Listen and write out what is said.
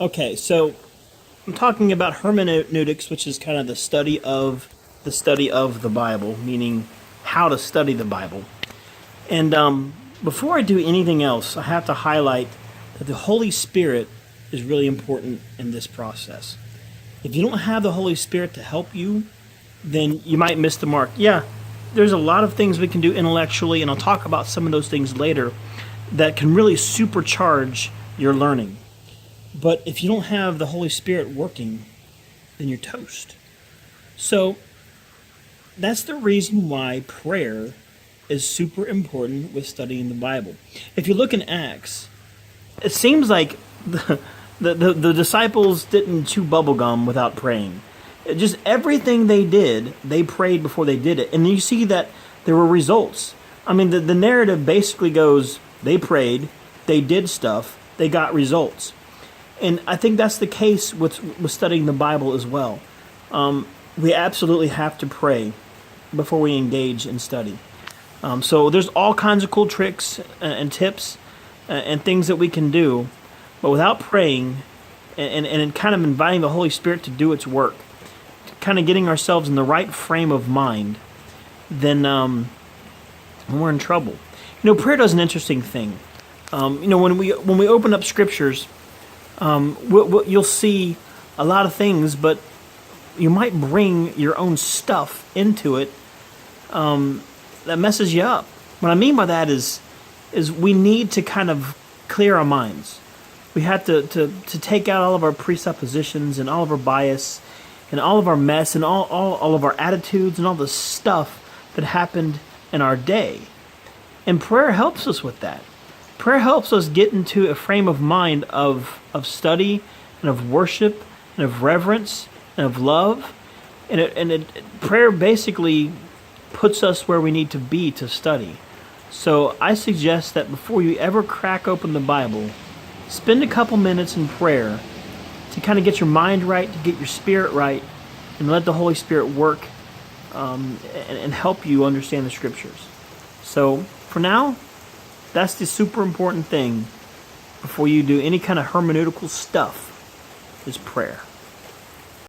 Okay, so I'm talking about hermeneutics, which is kind of the study of the Bible, meaning how to study the Bible. And before I do anything else, I have to highlight that the Holy Spirit is really important in this process. If you don't have the Holy Spirit to help you, then you might miss the mark. Yeah, there's a lot of things we can do intellectually, and I'll talk about some of those things later that can really supercharge your learning. But if you don't have the Holy Spirit working, then you're toast. So that's the reason why prayer is super important with studying the Bible. If you look in Acts, it seems like the disciples didn't chew bubblegum without praying. Just everything they did, they prayed before they did it. And you see that there were results. I mean, the narrative basically goes, they prayed, they did stuff, they got results. And I think that's the case with studying the Bible as well. We absolutely have to pray before we engage in study. So there's all kinds of cool tricks and tips and things that we can do, but without praying and kind of inviting the Holy Spirit to do its work, kind of getting ourselves in the right frame of mind, then we're in trouble. Prayer does an interesting thing. When we open up scriptures, you'll see a lot of things, but you might bring your own stuff into it that messes you up. What I mean by that is we need to kind of clear our minds. We have to take out all of our presuppositions and all of our bias and all of our mess and all of our attitudes and all the stuff that happened in our day. And prayer helps us with that. Prayer helps us get into a frame of mind of study and of worship and of reverence and of love. Prayer basically puts us where we need to be to study. So I suggest that before you ever crack open the Bible, spend a couple minutes in prayer to kind of get your mind right, to get your spirit right, and let the Holy Spirit work and help you understand the Scriptures. So for now, that's the super important thing before you do any kind of hermeneutical stuff is prayer.